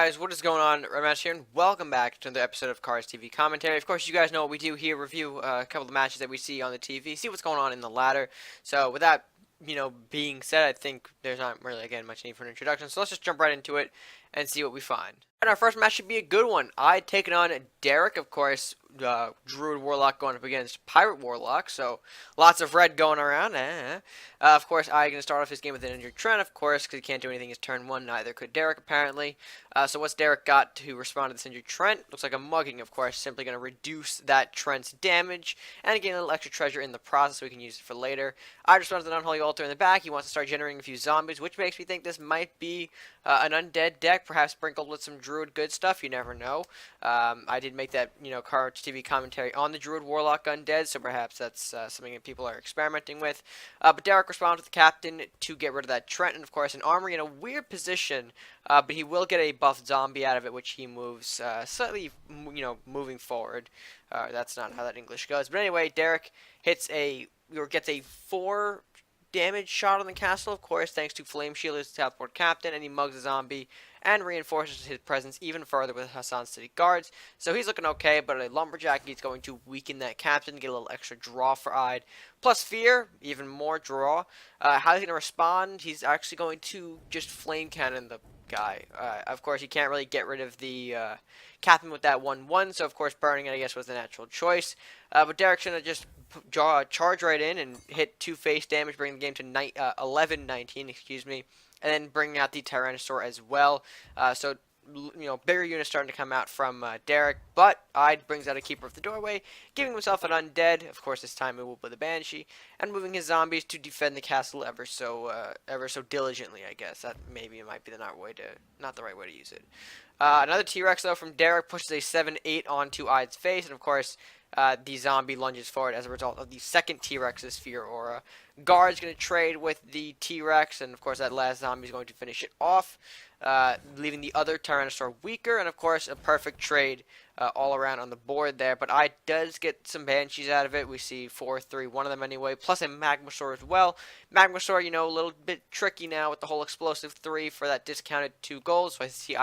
Guys, what is going on? Ramash here, and welcome back to another episode of Cars TV Commentary. Of course, you guys know what we do here, review a couple of matches that we see on the TV, see what's going on in the ladder. So with that, being said, I think there's not really, again, much need for an introduction. So let's just jump right into it and see what we find. And our first match should be a good one. I taking on Derek, of course, Druid Warlock going up against Pirate Warlock, so lots of red going around. Of course, I going to start off his game with an injured Trent, of course, because he can't do anything his turn one. Neither could Derek, apparently. So what's Derek got to respond to this injured Trent? Looks like a mugging, of course, simply going to reduce that Trent's damage and gain a little extra treasure in the process so we can use it for later. I respond to the Unholy Altar in the back. He wants to start generating a few zombies, which makes me think this might be an undead deck, perhaps sprinkled with some Druid good stuff. You never know. I did make that, Car TV commentary on the Druid Warlock undead, so perhaps that's something that people are experimenting with. But Derek responds with the captain to get rid of that Trent, and of course an armory in a weird position, but he will get a buffed zombie out of it, which he moves slightly, moving forward. That's not how that English goes. But anyway, Derek gets a 4 damage shot on the castle, of course, thanks to Flame Shield, his teleport captain, and he mugs a zombie and reinforces his presence even further with Hassan's city guards. So he's looking okay, but a lumberjack is going to weaken that captain, get a little extra draw for Eid. Plus fear, even more draw. How he's going to respond? He's actually going to just flame cannon the guy. Of course, he can't really get rid of the captain with that 1/1, so of course burning it, I guess, was the natural choice. But Derek's going to just charge right in and hit 2 face damage, bringing the game to 11-19, excuse me, and then bringing out the Tyrannosaur as well. So bigger units starting to come out from Derek, but Eid brings out a Keeper of the Doorway, giving himself an undead, of course this time it will be the Banshee, and moving his zombies to defend the castle ever so diligently, I guess. That maybe might be not the right way to use it. Another T-Rex though from Derek pushes a 7-8 onto Eid's face, and of course the zombie lunges forward as a result of the second T-Rex's Fear Aura. Guard's going to trade with the T-Rex, and of course that last zombie is going to finish it off, leaving the other Tyrannosaur weaker, and of course a perfect trade all around on the board there. But I does get some Banshees out of it. We see 4-3, one of them anyway, plus a Magmasaur as well. Magmasaur, a little bit tricky now with the whole explosive 3 for that discounted 2 gold, so I see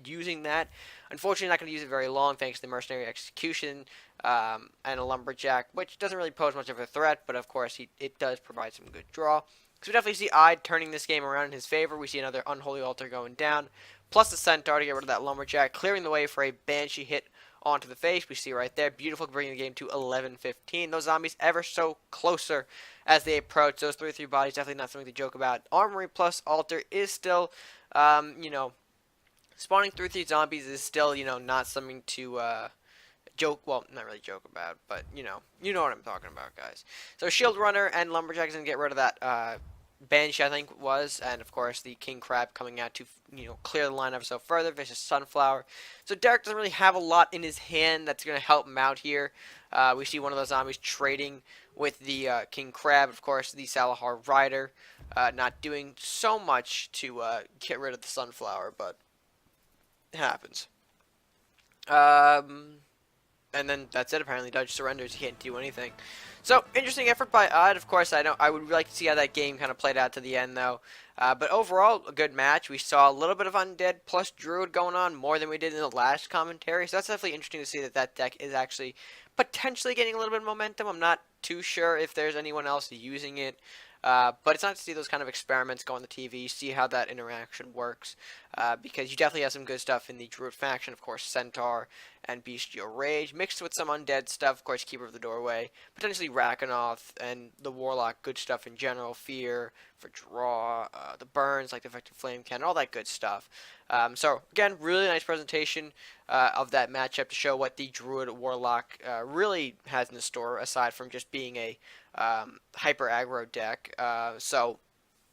using that. Unfortunately, not going to use it very long thanks to the Mercenary Execution and a Lumberjack, which doesn't really pose much of a threat, but of course it does provide some good draw. So we definitely see Eid turning this game around in his favor. We see another Unholy Altar going down, plus the Centaur to get rid of that Lumberjack, clearing the way for a Banshee hit onto the face. We see right there, beautiful, bringing the game to 11-15. Those zombies ever so closer as they approach. Those 3-3 bodies, definitely not something to joke about. Armory plus Altar is still, spawning 3-3 zombies is still, not something to joke, well, not really joke about, but, you know what I'm talking about, guys. So Shield Runner and Lumberjack is going to get rid of that Banshee, I think, was, and of course the King Crab coming out to, clear the line ever so further. Vicious Sunflower. So Derek doesn't really have a lot in his hand that's going to help him out here. We see one of those zombies trading with the King Crab, of course, the Salahar Rider, not doing so much to get rid of the Sunflower, but it happens. And then that's it, apparently. Dudge surrenders. He can't do anything. So, interesting effort by Eid. Of course, I would like to see how that game kind of played out to the end, though. But overall, a good match. We saw a little bit of Undead plus Druid going on, more than we did in the last commentary. So that's definitely interesting to see that that deck is actually potentially getting a little bit of momentum. I'm not too sure if there's anyone else using it. But it's nice to see those kind of experiments go on the TV, see how that interaction works, because you definitely have some good stuff in the Druid faction, of course, Centaur and Bestial Rage, mixed with some undead stuff, of course, Keeper of the Doorway, potentially Rakanoth, and the Warlock, good stuff in general, Fear, for draw, the burns, like the Effective Flame Cannon, all that good stuff. So, again, really nice presentation of that matchup to show what the Druid Warlock really has in the store, aside from just being a hyper aggro deck.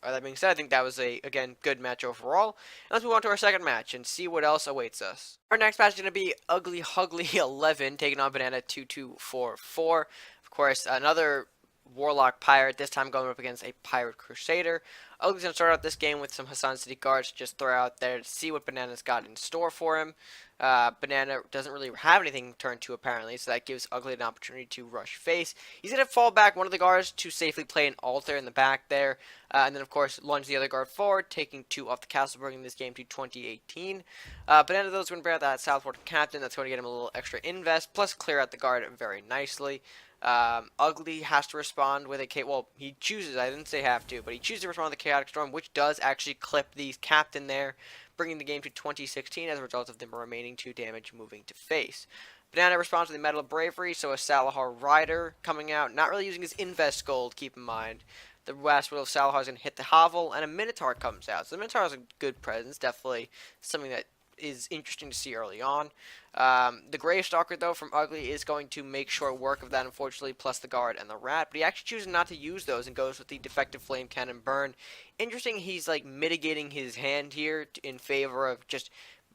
That being said, I think that was again, good match overall. And let's move on to our second match and see what else awaits us. Our next match is going to be Ugly Hugly 11 taking on Banana 2244. Of course, another Warlock Pirate, this time going up against a Pirate Crusader. Ugly's going to start out this game with some Hassan City guards to just throw out there to see what Banana's got in store for him. Banana doesn't really have anything to turn to apparently, so that gives Ugly an opportunity to rush face. He's going to fall back one of the guards to safely play an altar in the back there, and then of course lunge the other guard forward, taking 2 off the castle, bringing this game to 2018. Banana though is going to bring out that Southport captain, that's going to get him a little extra invest, plus clear out the guard very nicely. Ugly has to respond with a well, he chooses, I didn't say have to, but he chooses to respond with a Chaotic Storm, which does actually clip the captain there, bringing the game to 2016 as a result of the remaining 2 damage moving to face. Banana responds with the Medal of Bravery, so a Salahar Rider coming out, not really using his invest gold, keep in mind. The last Will of Salahar is going to hit the Hovel, and a Minotaur comes out. So the Minotaur is a good presence, definitely something that is interesting to see early on. The Gravestalker, though, from Ugly is going to make short work of that, unfortunately, plus the Guard and the Rat. But he actually chooses not to use those and goes with the Defective Flame Cannon Burn. Interesting, he's like mitigating his hand here in favor of just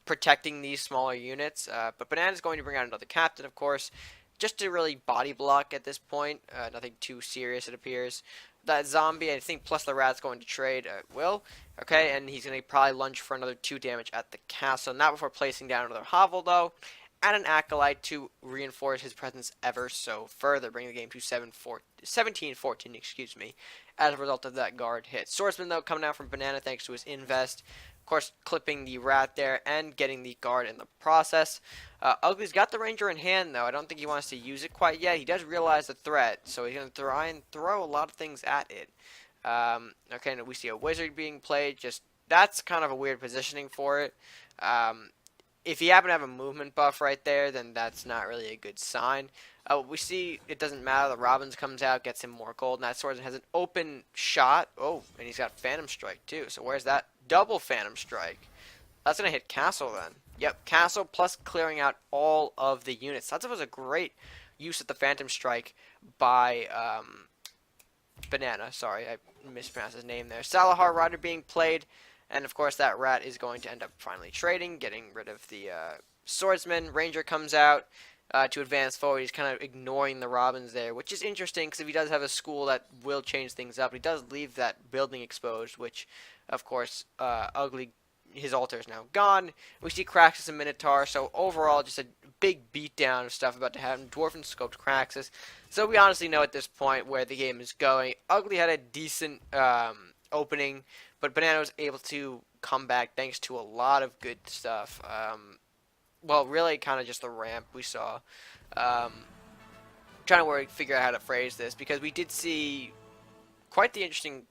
protecting these smaller units. But Banana's going to bring out another Captain, of course, just to really body block at this point. Nothing too serious, it appears. That zombie, I think, plus the rat's going to trade Will. Okay, and he's going to probably lunge for another 2 damage at the castle. Not before placing down another Hovel, though, and an Acolyte to reinforce his presence ever so further, bringing the game to 17-14, excuse me, as a result of that guard hit. Swordsman, though, coming out from Banana thanks to his invest. Of course, clipping the rat there and getting the guard in the process. Ugly's got the ranger in hand, though. I don't think he wants to use it quite yet. He does realize the threat, so he's going to try and throw a lot of things at it. Okay, and we see a wizard being played. Just that's kind of a weird positioning for it. If you happen to have a movement buff right there, then that's not really a good sign. We see it doesn't matter. The Robbins comes out, gets him more gold, and that sword has an open shot. Oh, and he's got Phantom Strike too. So where's that? Double Phantom Strike. That's going to hit Castle then. Yep, Castle plus clearing out all of the units. That was a great use of the Phantom Strike by Banana. Sorry, I mispronounced his name there. Salahar Rider being played. And of course that rat is going to end up finally trading, getting rid of the swordsman. Ranger comes out to advance forward. He's kind of ignoring the Robins there, which is interesting because if he does have a school that will change things up, he does leave that building exposed, which of course Ugly, his altar is now gone. We see Craxus and Minotaur, so overall just a big beatdown of stuff about to happen. Dwarven scoped Craxus. So we honestly know at this point where the game is going. Ugly had a decent opening, but Banana was able to come back thanks to a lot of good stuff. Well, really kind of just the ramp we saw. Trying to figure out how to phrase this, because we did see quite the interesting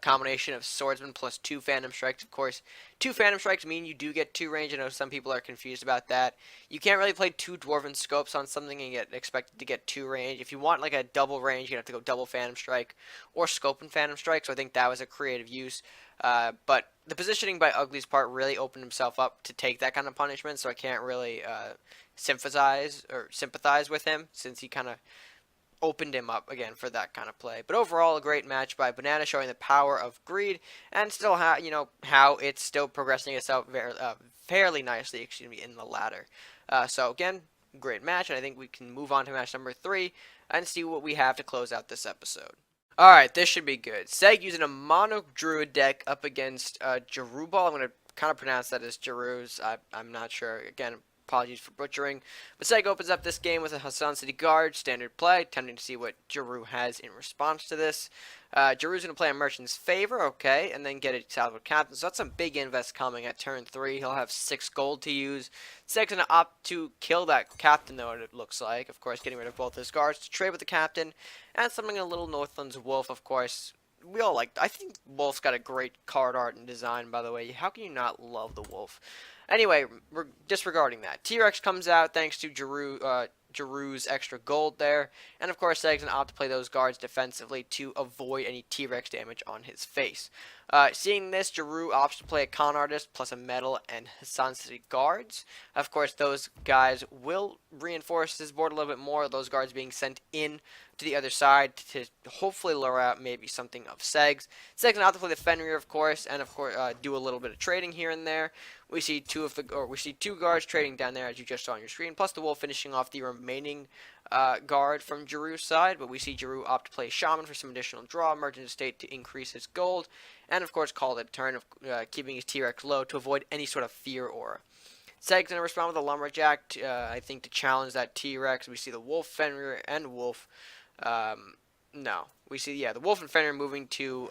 combination of swordsman plus 2 Phantom Strikes. Of course, 2 Phantom Strikes mean you do get 2 range. I know some people are confused about that. You can't really play 2 Dwarven Scopes on something and get expected to get 2 range. If you want like a double range, you have to go double Phantom Strike or Scope and Phantom Strike, so I think that was a creative use. But the positioning by Ugly's part really opened himself up to take that kind of punishment, so I can't really sympathize with him, since he kind of opened him up again for that kind of play. But overall, a great match by Banana, showing the power of greed and still how it's still progressing itself fairly nicely, in the ladder. So again, great match, and I think we can move on to match number 3 and see what we have to close out this episode. Alright, this should be good. Seg using a mono Druid deck up against Jerubaal. I'm going to kind of pronounce that as Jerus. I'm not sure. Again, apologies for butchering. But Seg opens up this game with a Hassan City Guard, standard play, attempting to see what Jeru has in response to this. Jeru's going to play a Merchant's Favor, okay, and then get a Salvador Captain. So that's some big invest coming at turn 3. He'll have 6 gold to use. Seg's going to opt to kill that Captain, though, it looks like. Of course, getting rid of both his guards to trade with the Captain. And something a little Northland's Wolf, of course. We all like, I think Wolf's got a great card art and design, by the way. How can you not love the Wolf? Anyway, disregarding that, T-Rex comes out thanks to Jeru's extra gold there, and of course Seg's going to opt to play those guards defensively to avoid any T-Rex damage on his face. Seeing this, Jeru opts to play a Con Artist plus a Metal and Hassan City guards. Of course, those guys will reinforce his board a little bit more, those guards being sent in to the other side to hopefully lure out maybe something of Seg's. Seg's going to opt to play the Fenrir, of course, and of course do a little bit of trading here and there. We see 2 guards trading down there, as you just saw on your screen, plus the Wolf finishing off the remaining guard from Jeru's side, but we see Jeru opt to play Shaman for some additional draw, Merchant Estate to increase his gold, and of course call it a turn of keeping his T-Rex low to avoid any sort of fear aura. Seg's going to respond with a Lumberjack, I think, to challenge that T-Rex. We see the Wolf, Fenrir, and Wolf. No. We see, the Wolf and Fenrir moving to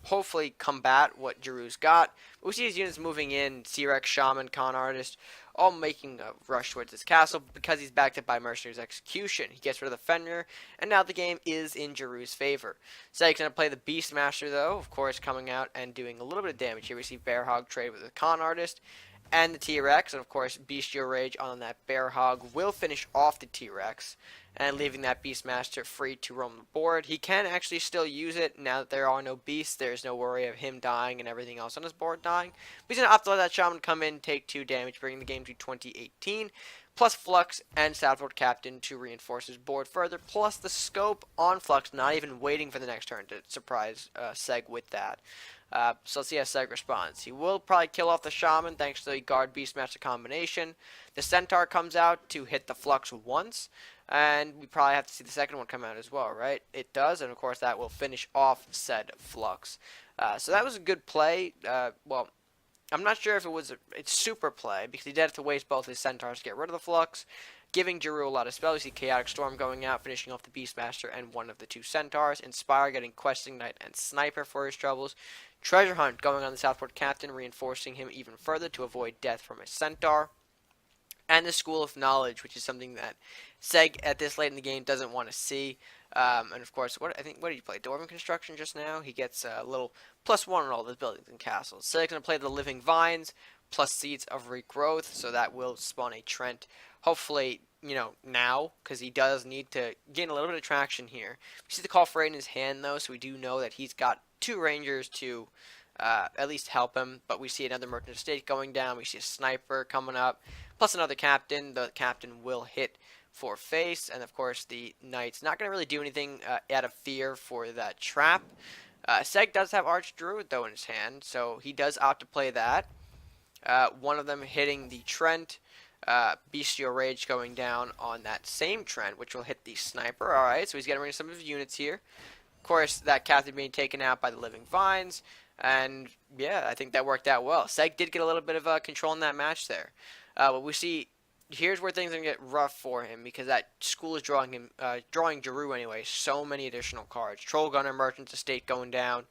hopefully combat what Jeru's got. We see his units moving in, T-Rex, Shaman, Con Artist, all making a rush towards his castle because he's backed up by Mercenary's Execution. He gets rid of the Fenrir, and now the game is in Jeru's favor. Seg's going to play the Beastmaster, though, of course, coming out and doing a little bit of damage here. We see Bear Hog trade with the Con Artist and the T-Rex, and of course Bestial Rage on that Bear Hog will finish off the T-Rex, and leaving that Beastmaster free to roam the board. He can actually still use it now that there are no beasts. There's no worry of him dying and everything else on his board dying. But he's going to opt to let that Shaman come in, take 2 damage, bringing the game to 2018, plus Flux and SegFaulty Captain to reinforce his board further, plus the scope on Flux, not even waiting for the next turn to surprise Seg with that. So let's see how Seg responds. He will probably kill off the Shaman thanks to the Guard Beastmaster combination. The Centaur comes out to hit the Flux once, and we probably have to see the second one come out as well, right? It does, and of course that will finish off said Flux. So that was a good play. Well, I'm not sure if it was it's super play, because he did have to waste both his Centaurs to get rid of the Flux, giving Jeru a lot of spells. You see Chaotic Storm going out, finishing off the Beastmaster and one of the 2 Centaurs. Inspire getting Questing Knight and Sniper for his troubles. Treasure Hunt going on the SegFaulty Captain, reinforcing him even further to avoid death from a Centaur. And the School of Knowledge, which is something that Seg at this late in the game doesn't want to see. And of course, what did he play? Dwarven Construction just now? He gets a little +1 on all those buildings and castles. Seg's going to play the Living Vines, plus Seeds of Regrowth, so that will spawn a Trent. Hopefully, now, because he does need to gain a little bit of traction here. We see the Call for Aid in his hand, though, so we do know that he's got 2 Rangers to at least help him. But we see another Merchant Estate going down. We see a Sniper coming up, plus another Captain. The Captain will hit for face, and of course the Knight's not going to really do anything out of fear for that trap. Seg does have Arch Druid, though, in his hand, so he does opt to play that. One of them hitting the Trent. Bestial Rage going down on that same Trent, which will hit the Sniper. Alright, so he's getting rid of some of his units here. Of course, that Captain being taken out by the Living Vines. And, yeah, I think that worked out well. Seg did get a little bit of control in that match there. But we see, here's where things are going to get rough for him, because that school is drawing him, drawing Jeru anyway, so many additional cards. Troll Gunner, Merchant's Estate going down.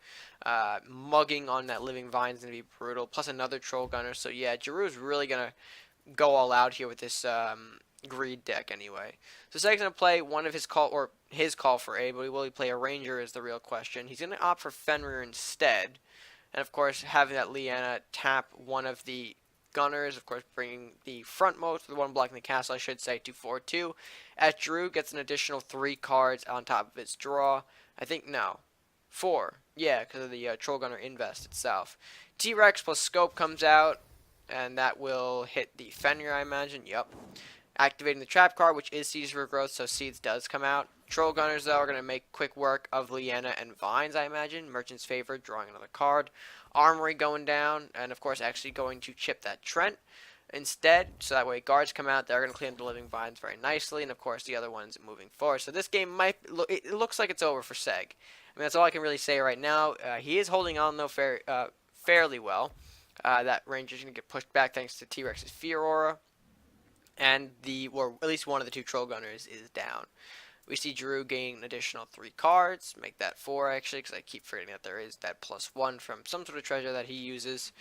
Mugging on that Living Vine is going to be brutal, plus another Troll Gunner. So, yeah, Jeru is really going to go all out here with this greed deck anyway. So Seg's going to play one of his call for aid, but will he play a Ranger is the real question. He's going to opt for Fenrir instead. And of course, having that Lyanna tap one of the Gunners, of course, bringing the frontmost, the one blocking the castle, I should say, to 4-2. As Jeru gets an additional 3 cards on top of its draw. I think, no. 4. Yeah, because of the Troll Gunner Invest itself. T-Rex plus Scope comes out, and that will hit the Fenrir, I imagine. Yup. Activating the Trap card, which is Seeds for Growth, so Seeds does come out. Troll Gunners, though, are going to make quick work of Lyanna and Vines, I imagine. Merchant's Favor, drawing another card. Armory going down, and of course actually going to chip that Trent instead, so that way guards come out. They're going to clean up the Living Vines very nicely, and of course the other ones moving forward. So this game might look, it looks like it's over for Seg. I mean, that's all I can really say right now. He is holding on, though, fairly well. That Ranger's going to get pushed back thanks to T-Rex's Fear Aura, and or at least one of the 2 Troll Gunners is down. We see Jeru gain an additional 3 cards, make that 4 actually, because I keep forgetting that there is that +1 from some sort of treasure that he uses.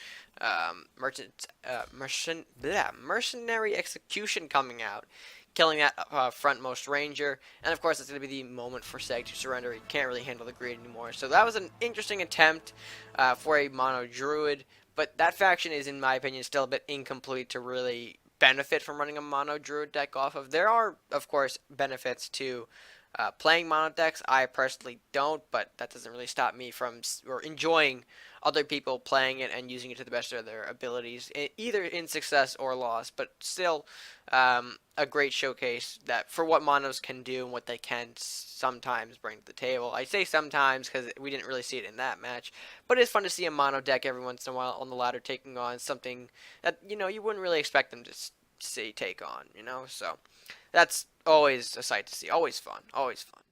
Mercenary Execution coming out, killing that frontmost Ranger, and of course it's going to be the moment for Seg to surrender. He can't really handle the greed anymore. So that was an interesting attempt for a mono Druid, but that faction is, in my opinion, still a bit incomplete to really benefit from running a mono Druid deck off of. There are, of course, benefits to playing mono decks. I personally don't, but that doesn't really stop me from enjoying other people playing it and using it to the best of their abilities, either in success or loss. But still, a great showcase that for what monos can do and what they can sometimes bring to the table. I say sometimes because we didn't really see it in that match, but it's fun to see a mono deck every once in a while on the ladder taking on something that you wouldn't really expect them to see take on. So that's always a sight to see. Always fun. Always fun.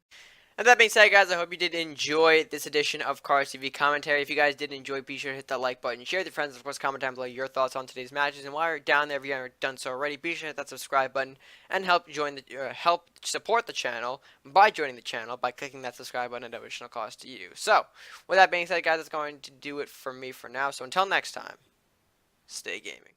And that being said, guys, I hope you did enjoy this edition of Cars TV Commentary. If you guys did enjoy, be sure to hit that like button, share with your friends, and of course, comment down below your thoughts on today's matches. And while you're down there, if you haven't done so already, be sure to hit that subscribe button and help support the channel by joining the channel by clicking that subscribe button at no additional cost to you. So, with that being said, guys, that's going to do it for me for now. So until next time, stay gaming.